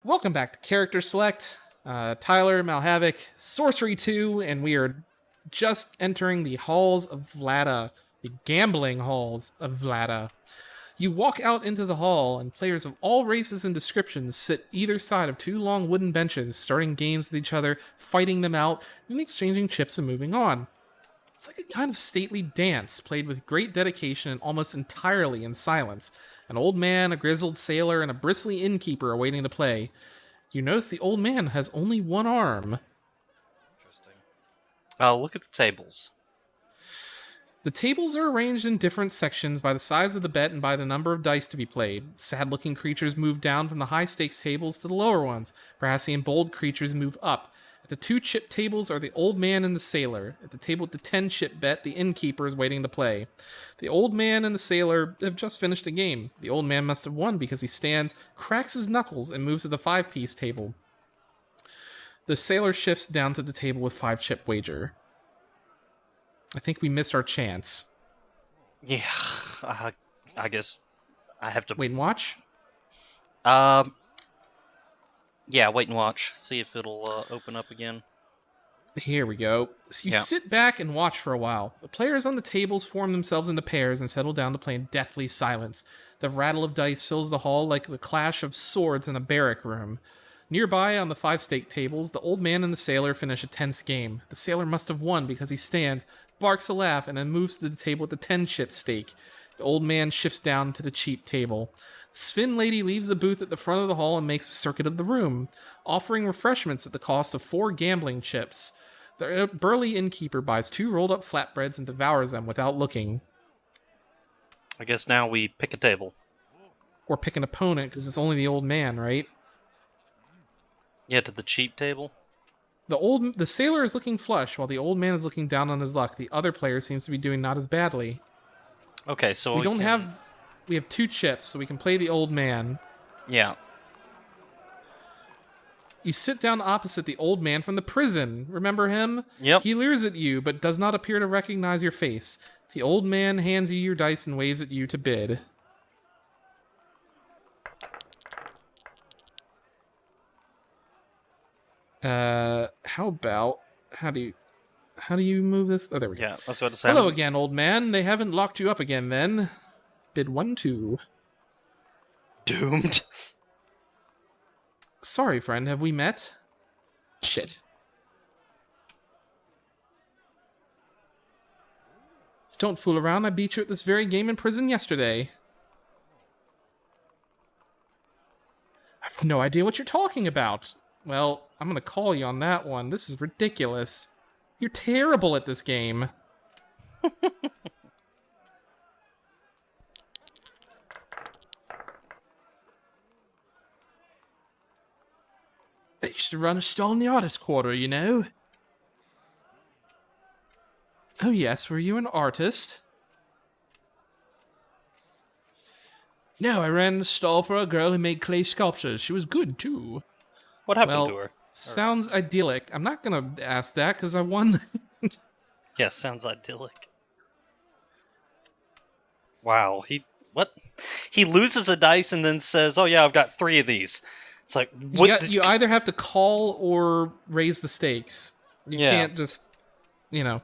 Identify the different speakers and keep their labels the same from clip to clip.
Speaker 1: Welcome back to Character Select. Tyler, Malhavoc, Sorcery 2, and we are just entering the halls of Vlada, the gambling halls of Vlada. You walk out into the hall, and players of all races and descriptions sit either side of two long wooden benches, starting games with each other, fighting them out, and exchanging chips and moving on. It's like a kind of stately dance, played with great dedication and almost entirely in silence. An old man, a grizzled sailor, and a bristly innkeeper are waiting to play. You notice the old man has only one arm.
Speaker 2: Interesting. Look at the tables.
Speaker 1: The tables are arranged in different sections by the size of the bet and by the number of dice to be played. Sad-looking creatures move down from the high-stakes tables to the lower ones. Brassy and bold creatures move up. At the 2-chip tables are the old man and the sailor. At the table with the 10-chip bet, the innkeeper is waiting to play. The old man and the sailor have just finished a game. The old man must have won because he stands, cracks his knuckles, and moves to the 5-piece table. The sailor shifts down to the table with 5-chip wager. I think we missed our chance.
Speaker 2: Yeah, I guess I have to
Speaker 1: Wait and watch?
Speaker 2: Yeah, wait and watch. See if it'll open up again.
Speaker 1: Here we go. So you sit back and watch for a while. The players on the tables form themselves into pairs and settle down to play in deathly silence. The rattle of dice fills the hall like the clash of swords in a barrack room. Nearby, on the 5-stake tables, the old man and the sailor finish a tense game. The sailor must have won because he stands, barks a laugh, and then moves to the table with the 10-chip stake. The old man shifts down to the cheap table. The Sven lady leaves the booth at the front of the hall and makes a circuit of the room, offering refreshments at the cost of 4 gambling chips. The burly innkeeper buys 2 rolled-up flatbreads and devours them without looking.
Speaker 2: I guess now we pick a table.
Speaker 1: Or pick an opponent, because it's only the old man, right?
Speaker 2: Yeah, to the cheap table.
Speaker 1: The sailor is looking flush, while the old man is looking down on his luck. The other player seems to be doing not as badly.
Speaker 2: Okay, so
Speaker 1: we have 2 chips, so we can play the old man.
Speaker 2: Yeah.
Speaker 1: You sit down opposite the old man from the prison. Remember him?
Speaker 2: Yep.
Speaker 1: He leers at you, but does not appear to recognize your face. The old man hands you your dice and waves at you to bid. How do you move this? Oh, there we go.
Speaker 2: Yeah, that's what to say.
Speaker 1: Hello again, old man. They haven't locked you up again, then. Bid 1-2.
Speaker 2: Doomed.
Speaker 1: Sorry, friend. Have we met? Shit. Don't fool around. I beat you at this very game in prison yesterday. I have no idea what you're talking about. Well, I'm gonna call you on that one. This is ridiculous. You're terrible at this game. I used to run a stall in the artist quarter, you know. Oh yes, were you an artist? No, I ran a stall for a girl who made clay sculptures. She was good, too.
Speaker 2: What happened to her?
Speaker 1: Sounds idyllic. I'm not gonna ask that, because I won.
Speaker 2: Yeah, sounds idyllic. Wow, what? He loses a dice and then says, oh yeah, I've got 3 of these. It's like, what?
Speaker 1: You either have to call or raise the stakes. You can't just, you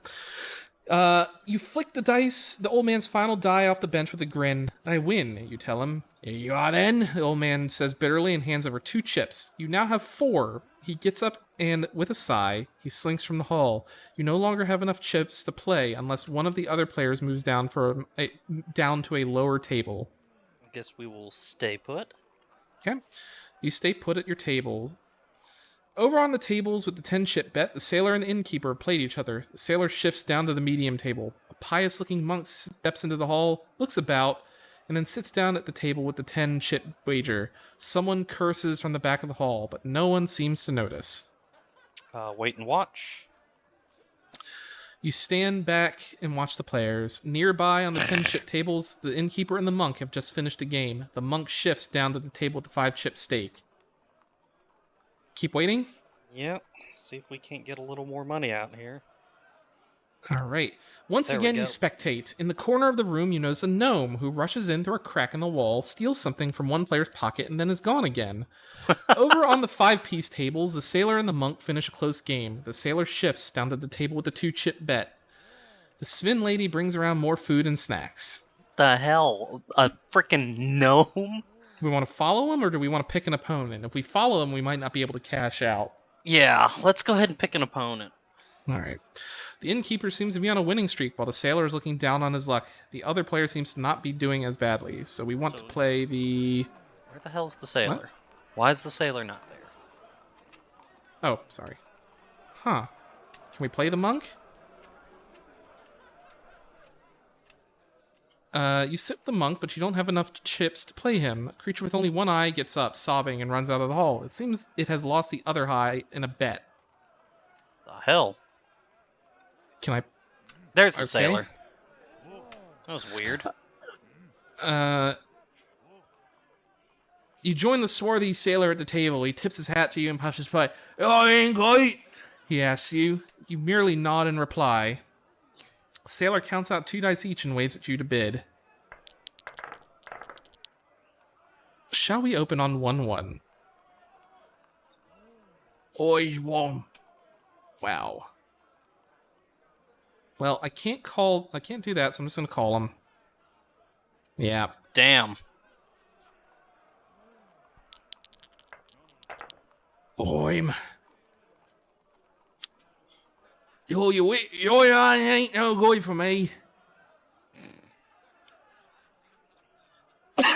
Speaker 1: flick the dice, the old man's final die off the bench with a grin. I win, you tell him. Here you are then, the old man says bitterly and hands over 2 chips. You now have 4. He gets up and, with a sigh, he slinks from the hall. You no longer have enough chips to play unless one of the other players moves down down to a lower table.
Speaker 2: I guess we will stay put.
Speaker 1: Okay. You stay put at your table. Over on the tables with the 10-chip bet, the sailor and innkeeper played each other. The sailor shifts down to the medium table. A pious-looking monk steps into the hall, looks about, and then sits down at the table with the 10-chip wager. Someone curses from the back of the hall, but no one seems to notice.
Speaker 2: Wait and watch.
Speaker 1: You stand back and watch the players. Nearby on the 10-chip tables, the innkeeper and the monk have just finished a game. The monk shifts down to the table with the 5-chip stake. Keep waiting?
Speaker 2: Yep. See if we can't get a little more money out here.
Speaker 1: All right. Once
Speaker 2: There we
Speaker 1: again, you
Speaker 2: go.
Speaker 1: spectate. In the corner of the room, you notice a gnome who rushes in through a crack in the wall, steals something from one player's pocket, and then is gone again. Over on the 5-piece tables, the sailor and the monk finish a close game. The sailor shifts down to the table with the 2-chip bet. The Svin lady brings around more food and snacks.
Speaker 2: The hell? A freaking gnome?
Speaker 1: Do we want to follow him, or do we want to pick an opponent? If we follow him, we might not be able to cash out.
Speaker 2: Yeah, let's go ahead and pick an opponent.
Speaker 1: All right. The innkeeper seems to be on a winning streak, while the sailor is looking down on his luck. The other player seems to not be doing as badly, so we want to play the...
Speaker 2: Where the hell's the sailor?
Speaker 1: What?
Speaker 2: Why is the sailor not there?
Speaker 1: Oh, sorry. Huh. Can we play the monk? You sit with the monk, but you don't have enough chips to play him. A creature with only one eye gets up, sobbing, and runs out of the hall. It seems it has lost the other eye in a bet.
Speaker 2: The hell?
Speaker 1: Can I...
Speaker 2: There's the
Speaker 1: Okay.
Speaker 2: sailor. That was weird.
Speaker 1: You join the swarthy sailor at the table. He tips his hat to you and pushes by. "I ain't quite," he asks you. You merely nod in reply. Sailor counts out 2 dice each and waves at you to bid. Shall we open on 1-1? Always one. Wow. Well, I can't do that, so I'm just gonna call him. Yeah.
Speaker 2: Damn.
Speaker 1: I'm... Your eye ain't no good for me.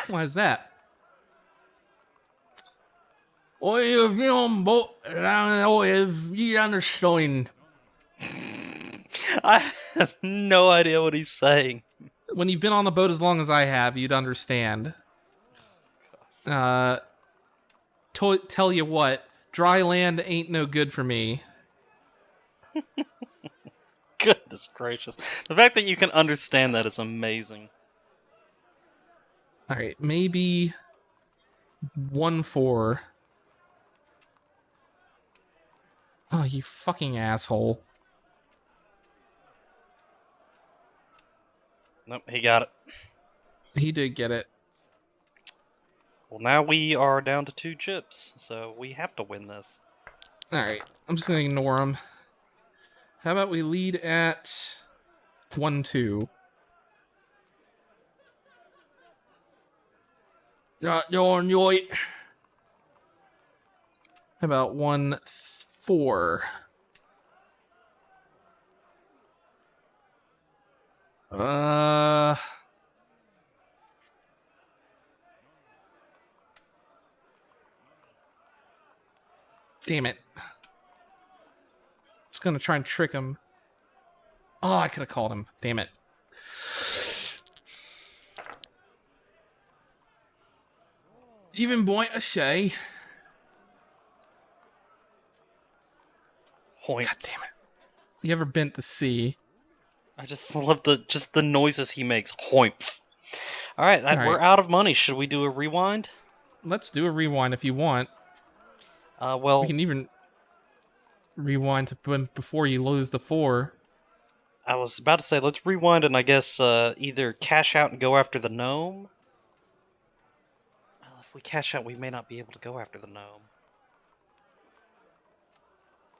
Speaker 1: Why is that? I have been but I know if you understand.
Speaker 2: I have no idea what he's saying.
Speaker 1: When you've been on the boat as long as I have, you'd understand. Tell you what, dry land ain't no good for me.
Speaker 2: Goodness gracious. The fact that you can understand that is amazing.
Speaker 1: Alright, maybe 1-4. Oh, you fucking asshole.
Speaker 2: Nope, he got it.
Speaker 1: He did get it.
Speaker 2: Well, now we are down to 2 chips, so we have to win this.
Speaker 1: Alright, I'm just gonna ignore him. How about we lead at 1-2? How about 1-4? Damn it. I was gonna try and trick him. Oh, I could have called him. Damn it. Even point a shay.
Speaker 2: Hoink.
Speaker 1: God damn it. You ever bent the sea?
Speaker 2: I just love the noises he makes. Hoink. Alright,
Speaker 1: Alright.
Speaker 2: we're out of money. Should we do a rewind?
Speaker 1: Let's do a rewind if you want.
Speaker 2: Well,
Speaker 1: We can even rewind to before you lose the 4.
Speaker 2: I was about to say, let's rewind and I guess either cash out and go after the gnome. Well, if we cash out, we may not be able to go after the gnome.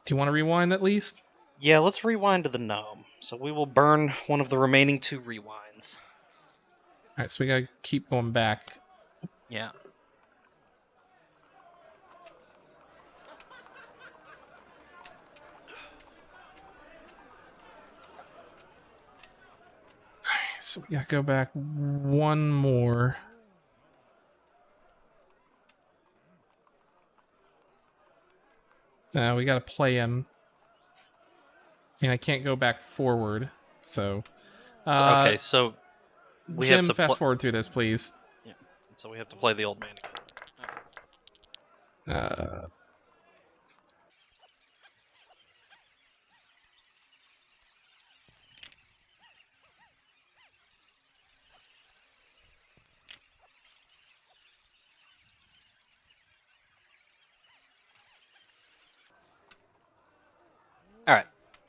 Speaker 1: Do you want to rewind at least?
Speaker 2: Yeah, let's rewind to the gnome. So we will burn one of the remaining 2 rewinds.
Speaker 1: Alright, so we gotta keep going back.
Speaker 2: Yeah.
Speaker 1: So we gotta go back one more. We gotta play him. And I can't go back forward, so...
Speaker 2: Okay, so we
Speaker 1: Jim,
Speaker 2: have to
Speaker 1: fast forward through this, please.
Speaker 2: Yeah. So we have to play the old man again.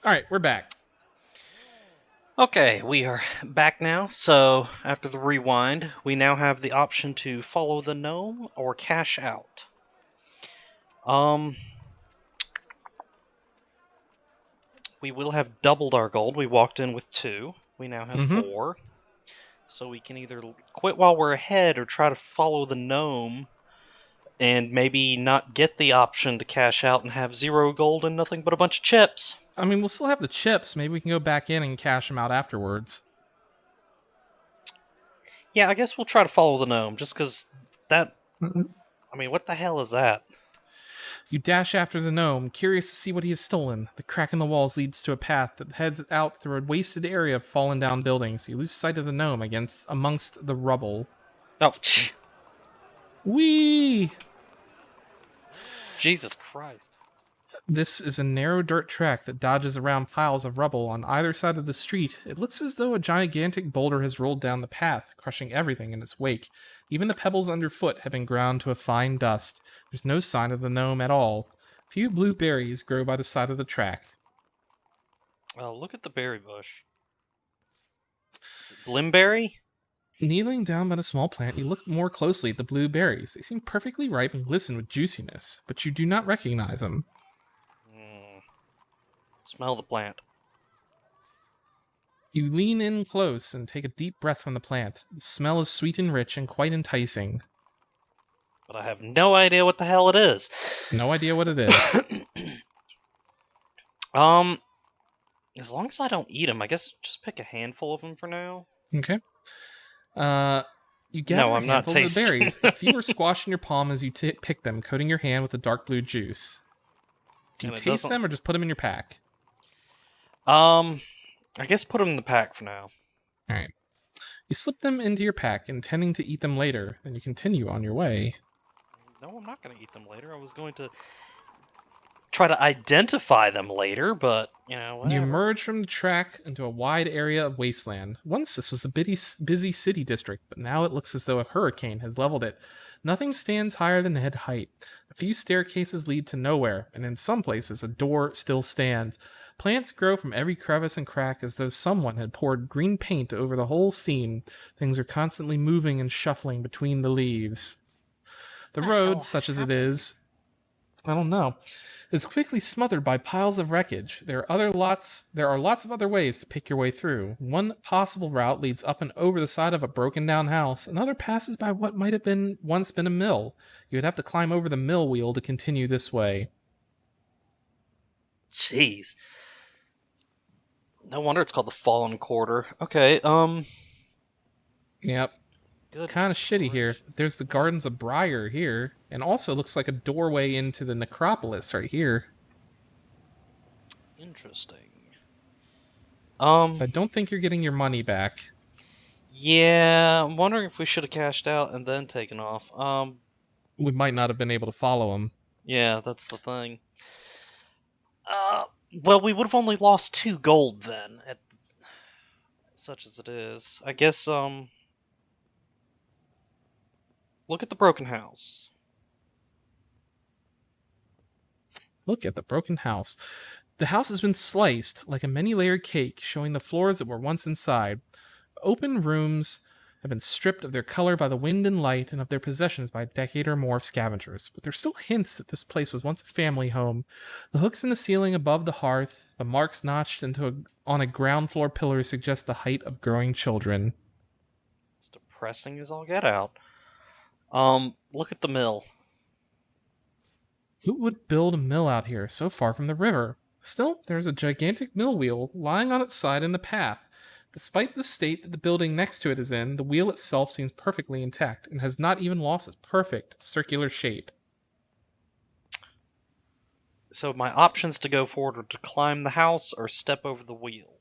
Speaker 1: Alright, we're back.
Speaker 2: Okay, we are back now. So after the rewind, we now have the option to follow the gnome or cash out. We will have doubled our gold. We walked in with 2. We now have 4. So we can either quit while we're ahead or try to follow the gnome and maybe not get the option to cash out and have 0 gold and nothing but a bunch of chips.
Speaker 1: I mean, we'll still have the chips. Maybe we can go back in and cash them out afterwards.
Speaker 2: Yeah, I guess we'll try to follow the gnome, just because that... I mean, what the hell is that?
Speaker 1: You dash after the gnome, curious to see what he has stolen. The crack in the walls leads to a path that heads out through a wasted area of fallen down buildings. You lose sight of the gnome amongst the rubble.
Speaker 2: Oh,
Speaker 1: Whee!
Speaker 2: Jesus Christ.
Speaker 1: This is a narrow dirt track that dodges around piles of rubble on either side of the street. It looks as though a gigantic boulder has rolled down the path, crushing everything in its wake. Even the pebbles underfoot have been ground to a fine dust. There's no sign of the gnome at all. A few blue berries grow by the side of the track.
Speaker 2: Oh, look at the berry bush. Is it Blimberry?
Speaker 1: Kneeling down by the small plant, you look more closely at the blue berries. They seem perfectly ripe and glisten with juiciness, but you do not recognize them.
Speaker 2: Smell the plant.
Speaker 1: You lean in close and take a deep breath from the plant. The smell is sweet and rich and quite enticing.
Speaker 2: But I have no idea what the hell it is.
Speaker 1: No idea what it is.
Speaker 2: As long as I don't eat them, I guess just pick a handful of them for now.
Speaker 1: Okay. You gather a handful of the berries. A few are squashed in your palm as you pick them, coating your hand with the dark blue juice. Do you taste them or just put them in your pack?
Speaker 2: I guess put them in the pack for now.
Speaker 1: Alright. You slip them into your pack, intending to eat them later, then you continue on your way.
Speaker 2: No, I'm not going to eat them later. I was going to try to identify them later, but, whatever.
Speaker 1: You emerge from the track into a wide area of wasteland. Once this was a busy city district, but now it looks as though a hurricane has leveled it. Nothing stands higher than head height. A few staircases lead to nowhere, and in some places a door still stands. Plants grow from every crevice and crack as though someone had poured green paint over the whole scene. Things are constantly moving and shuffling between the leaves. The road, such as it is, is quickly smothered by piles of wreckage. There are lots of other ways to pick your way through. One possible route leads up and over the side of a broken down house. Another passes by what might have once been a mill. You would have to climb over the mill wheel to continue this way.
Speaker 2: Jeez. No wonder it's called the Fallen Quarter. Okay,
Speaker 1: Yep. Kind of shitty here. There's the Gardens of Briar here, and also looks like a doorway into the necropolis right here.
Speaker 2: Interesting.
Speaker 1: I don't think you're getting your money back.
Speaker 2: Yeah, I'm wondering if we should have cashed out and then taken off.
Speaker 1: We might not have been able to follow him.
Speaker 2: Yeah, that's the thing. Well, we would have only lost 2 gold then, such as it is. I guess, look at the broken house.
Speaker 1: Look at the broken house. The house has been sliced like a many-layered cake, showing the floors that were once inside. Open rooms have been stripped of their color by the wind and light and of their possessions by a decade or more of scavengers, but there's still hints that this place was once a family home. The hooks in the ceiling above the hearth, the marks notched on a ground floor pillar suggest the height of growing children.
Speaker 2: It's depressing as all get out. Look at the mill.
Speaker 1: Who would build a mill out here, so far from the river? Still, there's a gigantic mill wheel lying on its side in the path. Despite the state that the building next to it is in, the wheel itself seems perfectly intact and has not even lost its perfect circular shape.
Speaker 2: So my options to go forward are to climb the house or step over the wheel.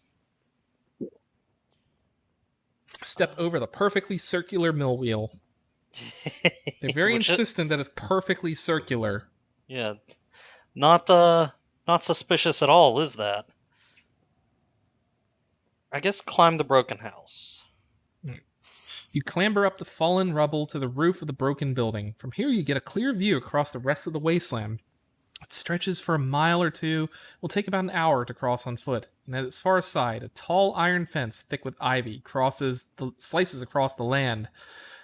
Speaker 1: Step over the perfectly circular mill wheel. They're very insistent that it's perfectly circular.
Speaker 2: Yeah, not suspicious at all, is that? I guess climb the broken house.
Speaker 1: You clamber up the fallen rubble to the roof of the broken building. From here you get a clear view across the rest of the wasteland. It stretches for a mile or two. Will take about an hour to cross on foot. And at its far side, a tall iron fence thick with ivy slices across the land.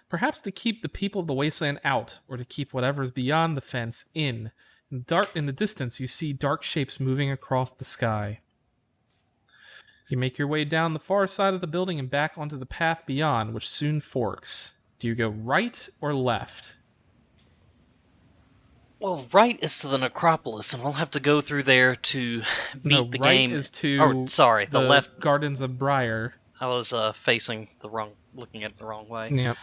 Speaker 1: Perhaps to keep the people of the wasteland out, or to keep whatever is beyond the fence in. In the distance, you see dark shapes moving across the sky. You make your way down the far side of the building and back onto the path beyond, which soon forks. Do you go right or left?
Speaker 2: Well, right is to the necropolis, and we'll have to go through there to beat the
Speaker 1: right
Speaker 2: game.
Speaker 1: Is to
Speaker 2: the left.
Speaker 1: Gardens of Briar.
Speaker 2: I was looking at it the wrong way.
Speaker 1: Yep.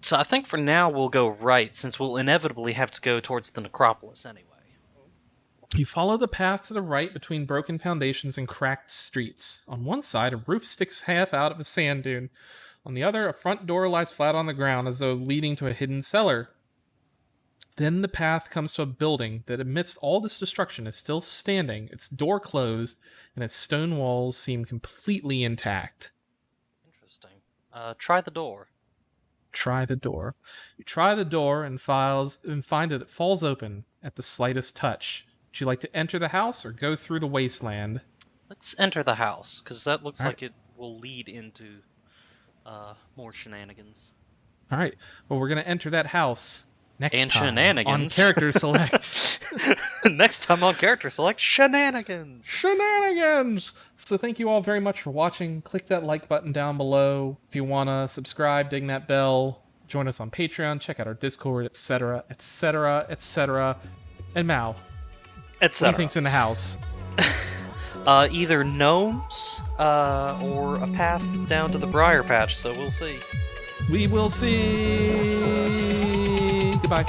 Speaker 2: So I think for now we'll go right, since we'll inevitably have to go towards the necropolis anyway.
Speaker 1: You follow the path to the right between broken foundations and cracked streets. On one side, a roof sticks half out of a sand dune. On the other, a front door lies flat on the ground as though leading to a hidden cellar. Then the path comes to a building that, amidst all this destruction, is still standing, its door closed, and its stone walls seem completely intact.
Speaker 2: Interesting. Try the door.
Speaker 1: Try the door. You try the door and find that it falls open at the slightest touch. Would you like to enter the house or go through the wasteland?
Speaker 2: Let's enter the house, because that looks like it will lead into more shenanigans.
Speaker 1: All right. Well, we're going to enter that house next time
Speaker 2: shenanigans.
Speaker 1: on Character Select.
Speaker 2: Next time on Character Select, shenanigans.
Speaker 1: Shenanigans! So thank you all very much for watching. Click that like button down below. If you want to subscribe, ding that bell, join us on Patreon, check out our Discord, etc., etc., etc. And Mal, what do you think's in the house?
Speaker 2: Either gnomes or a path down to the Briar Patch, so we'll see.
Speaker 1: We will see. Goodbye.